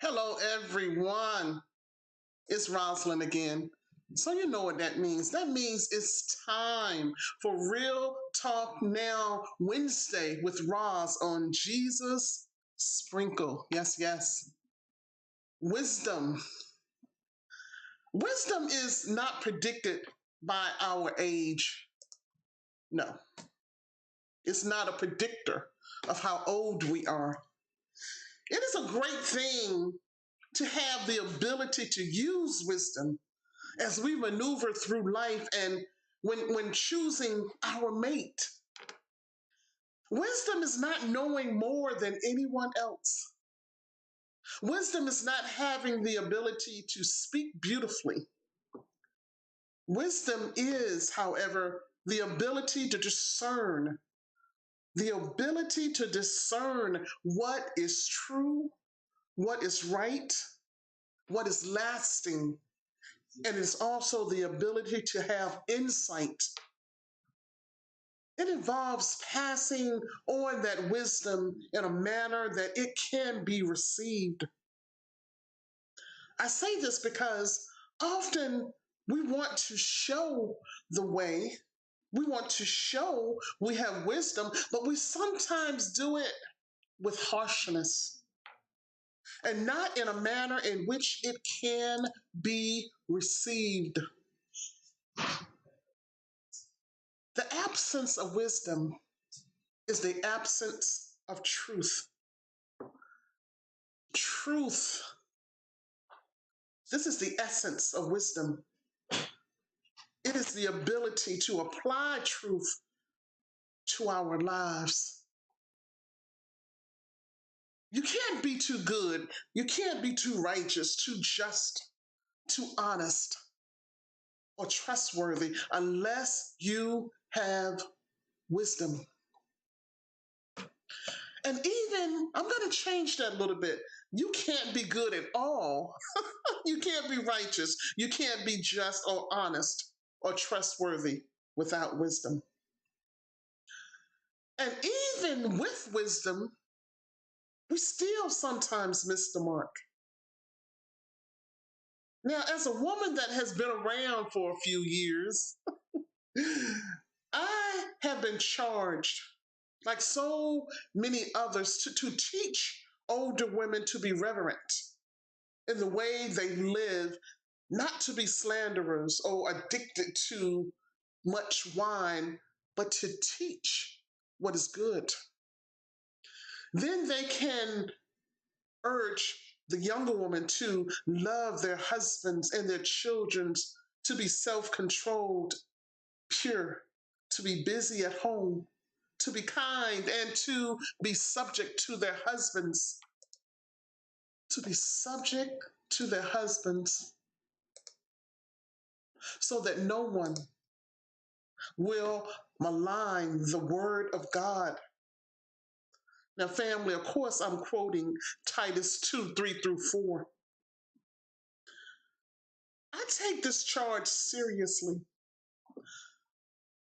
Hello, everyone. It's Rosalind again. So, you know what that means. That means it's time for Real Talk Now Wednesday with Roz on Jesus Sprinkle. Yes, yes. Wisdom. Wisdom is not predicted by our age. No, it's not a predictor of how old we are. It is a great thing to have the ability to use wisdom as we maneuver through life and when choosing our mate. Wisdom is not knowing more than anyone else. Wisdom is not having the ability to speak beautifully. Wisdom is, however, the ability to discern, what is true, what is right, what is lasting, and it's also the ability to have insight. It involves passing on that wisdom in a manner that it can be received. I say this because often we want to show the way, we want to show we have wisdom, but we sometimes do it with harshness and not in a manner in which it can be received. The absence of wisdom is the absence of truth. Truth. This is the essence of wisdom. It is the ability to apply truth to our lives. You can't be too good. You can't be too righteous, too just, too honest, or trustworthy unless you have wisdom. And even, I'm going to change that a little bit. You can't be good at all. You can't be righteous. You can't be just or honest or trustworthy without wisdom. And even with wisdom, we still sometimes miss the mark. Now, as a woman that has been around for a few years, I have been charged, like so many others, to teach older women to be reverent in the way they live, not to be slanderers or addicted to much wine, but to teach what is good. Then they can urge the younger woman to love their husbands and their children, to be self controlled, pure, to be busy at home, to be kind, and to be subject to their husbands. To be subject to their husbands so that no one will malign the word of God. Now, family, of course, I'm quoting Titus 2 3 through 4. I take this charge seriously.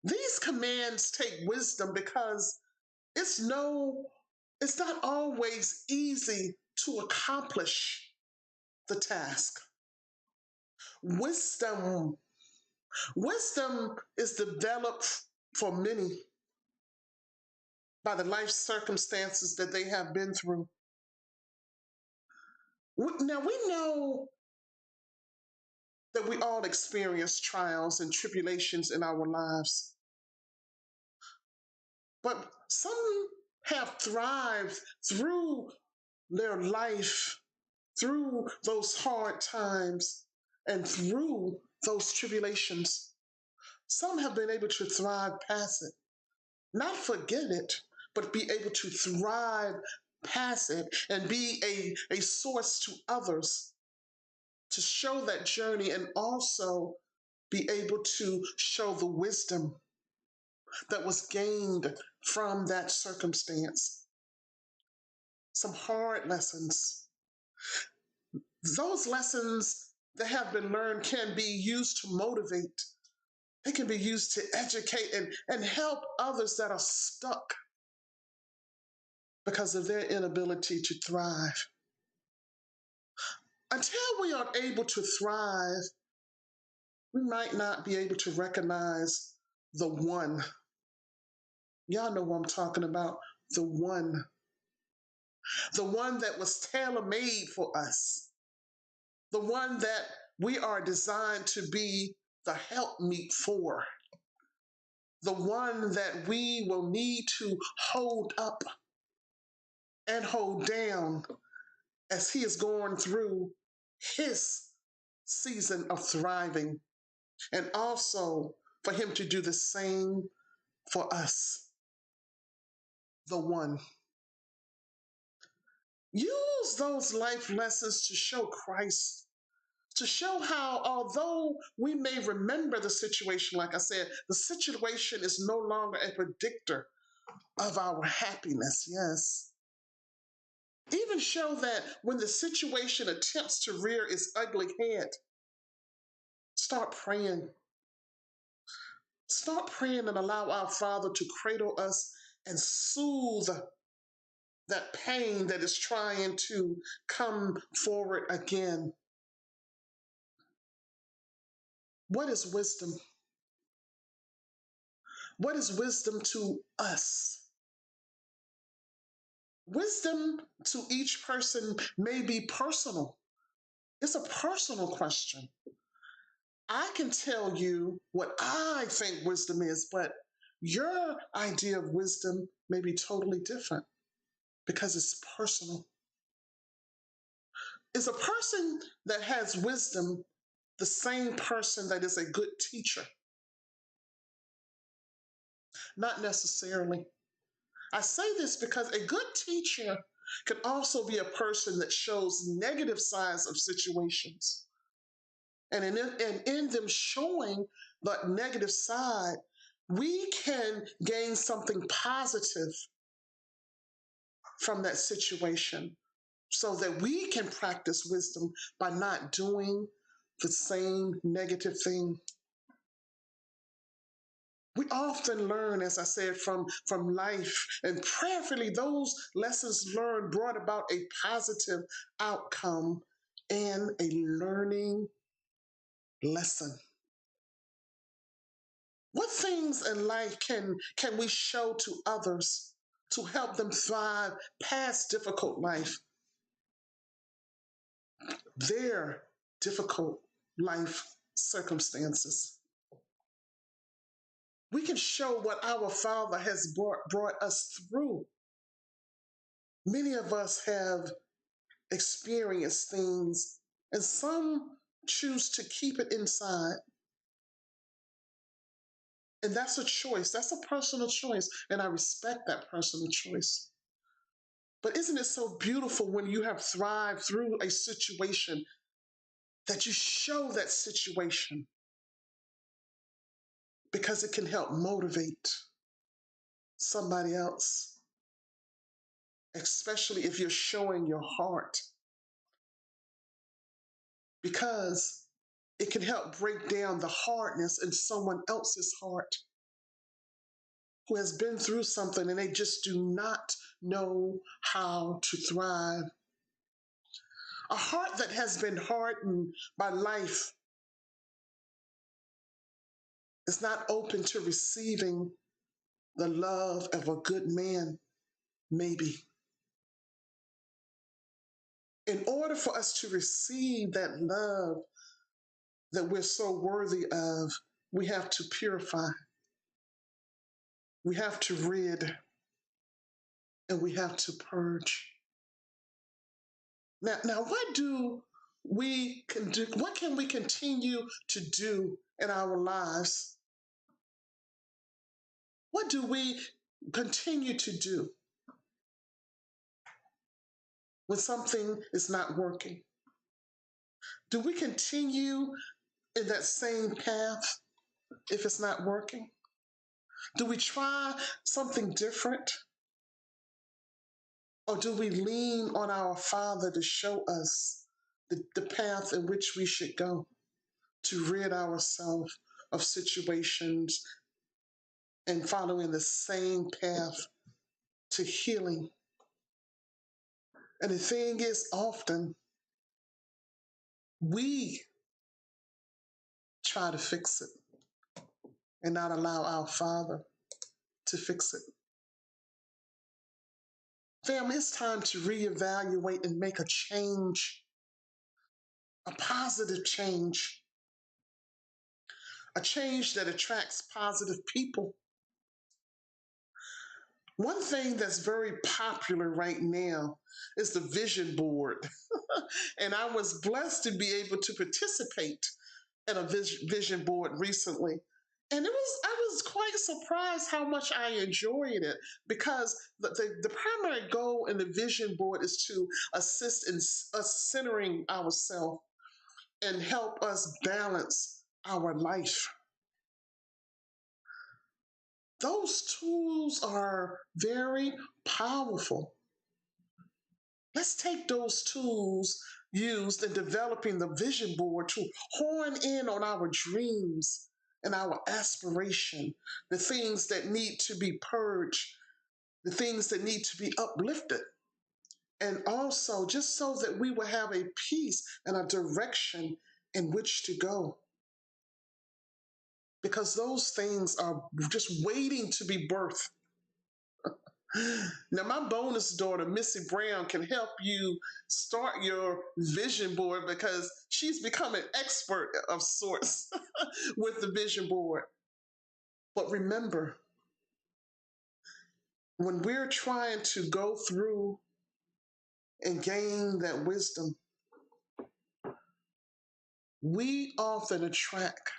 These commands take wisdom because it's not always easy to accomplish the task. Wisdom, wisdom is developed for many by the life circumstances that they have been through. Now we know that we all experience trials and tribulations in our lives, but some have thrived through their life, through those hard times, and through those tribulations. Some have been able to thrive past it, not forget it, but be able to thrive past it and be a source to others to show that journey and also be able to show the wisdom that was gained from that circumstance. Some hard lessons. Those lessons that have been learned can be used to motivate. They can be used to educate and help others that are stuck because of their inability to thrive. Until we are able to thrive, we might not be able to recognize the one. Y'all know what I'm talking about. The one. The one that was tailor made for us. The one that we are designed to be the helpmeet for. The one that we will need to hold up and hold down as he is going through his season of thriving, and also for him to do the same for us. The one. Use those life lessons to show Christ, to show how, although we may remember the situation, like I said, the situation is no longer a predictor of our happiness. Yes. Even show that when the situation attempts to rear its ugly head, start praying. Start praying and allow our Father to cradle us and soothe that pain that is trying to come forward again. What is wisdom? What is wisdom to us? Wisdom to each person may be personal. It's a personal question. I can tell you what I think wisdom is, but your idea of wisdom may be totally different because it's personal. Is a person that has wisdom the same person that is a good teacher? Not necessarily. I say this because a good teacher can also be a person that shows negative sides of situations. And in them showing the negative side, we can gain something positive from that situation so that we can practice wisdom by not doing the same negative thing. We often learn, as I said, from life, and prayerfully, those lessons learned brought about a positive outcome and a learning lesson. What things in life can we show to others to help them thrive past difficult life, their difficult life circumstances? We can show what our Father has brought us through. Many of us have experienced things, and some choose to keep it inside. And that's a choice. That's a personal choice. And I respect that personal choice. But isn't it so beautiful when you have thrived through a situation that you show that situation because it can help motivate somebody else, especially if you're showing your heart, because it can help break down the hardness in someone else's heart who has been through something and they just do not know how to thrive. A heart that has been hardened by life is not open to receiving the love of a good man, maybe. In order for us to receive that love that we're so worthy of, we have to purify, we have to rid, and we have to purge. Now, what do we can do? What can we continue to do in our lives? What do we continue to do when something is not working? Do we continue in that same path if it's not working? Do we try something different? Or do we lean on our Father to show us the path in which we should go to rid ourselves of situations and following the same path to healing? And the thing is, often We try to fix it and not allow our Father to fix it. Family, it's time to reevaluate and make a change, a positive change, a change that attracts positive people. One thing that's very popular right now is the vision board. And I was blessed to be able to participate in a vision board recently. And I was quite surprised how much I enjoyed it, because the primary goal in the vision board is to assist in us centering ourselves and help us balance our life. Those tools are very powerful. Let's take those tools used in developing the vision board to hone in on our dreams and our aspiration, the things that need to be purged, the things that need to be uplifted, and also just so that we will have a peace and a direction in which to go. Because those things are just waiting to be birthed. Now, my bonus daughter, Missy Brown, can help you start your vision board because she's become an expert of sorts with the vision board. But remember, when we're trying to go through and gain that wisdom, we often attract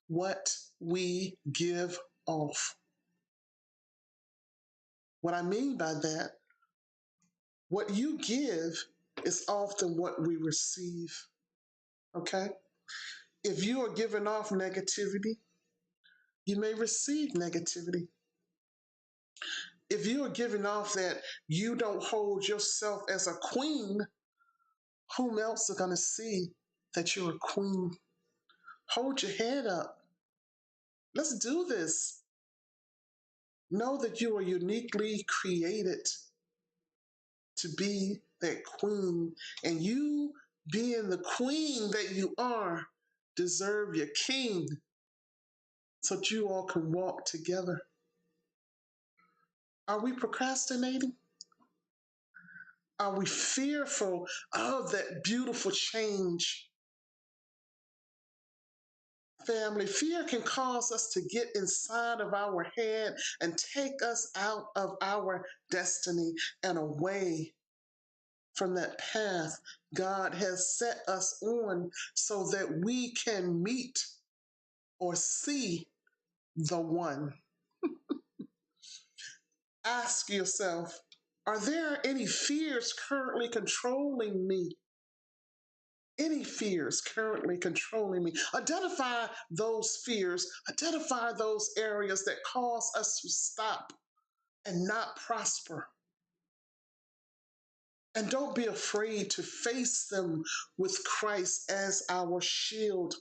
what we give off. What I mean by that, what you give is often what we receive. Okay? If you are giving off negativity, you may receive negativity. If you are giving off that you don't hold yourself as a queen, whom else is going to see that you're a queen? Hold your head up. Let's do this. Know that you are uniquely created to be that queen, and you, being the queen that you are, deserve your king so that you all can walk together. Are we procrastinating? Are we fearful of that beautiful change? Family, fear can cause us to get inside of our head and take us out of our destiny and away from that path God has set us on so that we can meet or see the one. Ask yourself, are there any fears currently controlling me? Any fears currently controlling me? Identify those fears, identify those areas that cause us to stop and not prosper. And don't be afraid to face them with Christ as our shield.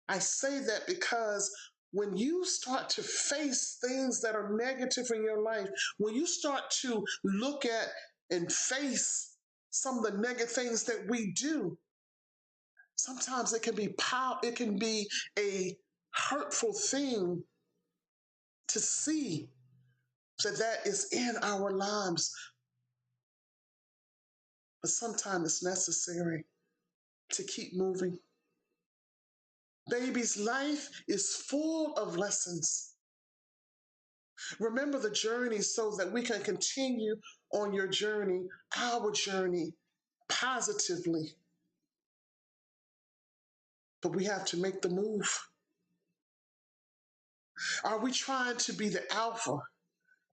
I say that because when you start to face things that are negative in your life, when you start to look at and face some of the negative things that we do, sometimes it can be it can be a hurtful thing to see that is in our lives, but sometimes it's necessary to keep moving. Baby's life is full of lessons. Remember the journey so that we can continue on your journey, our journey, positively. But we have to make the move. Are we trying to be the alpha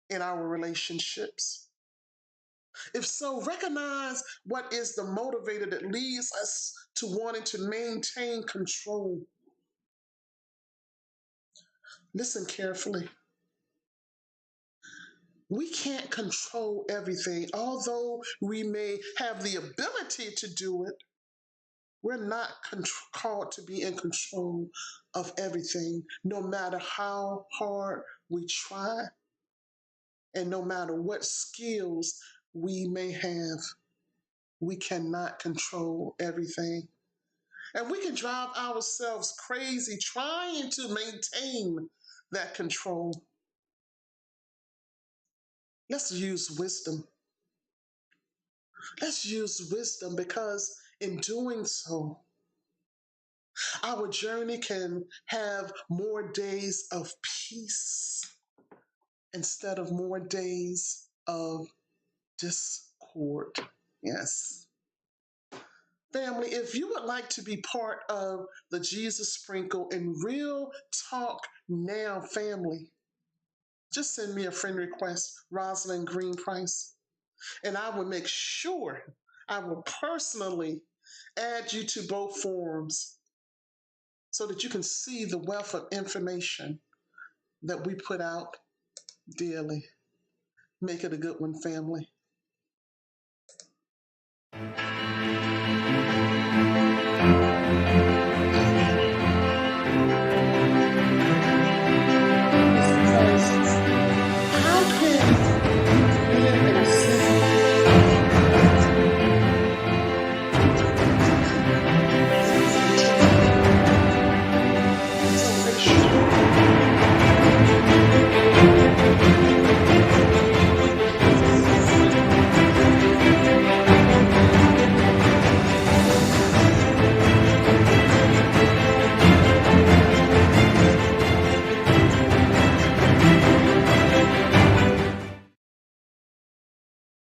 in our relationships? If so, recognize what is the motivator that leads us to wanting to maintain control. Listen carefully. We can't control everything. Although we may have the ability to do it, we're not called to be in control of everything, no matter how hard we try and no matter what skills we may have. We cannot control everything. And we can drive ourselves crazy trying to maintain that control. Let's use wisdom. Let's use wisdom because in doing so, our journey can have more days of peace instead of more days of discord. Yes. Family, if you would like to be part of the Jesus Sprinkle and Real Talk Now family, just send me a friend request, Rosalind Green Price, and I will make sure I will personally add you to both forums so that you can see the wealth of information that we put out daily. Make it a good one, family.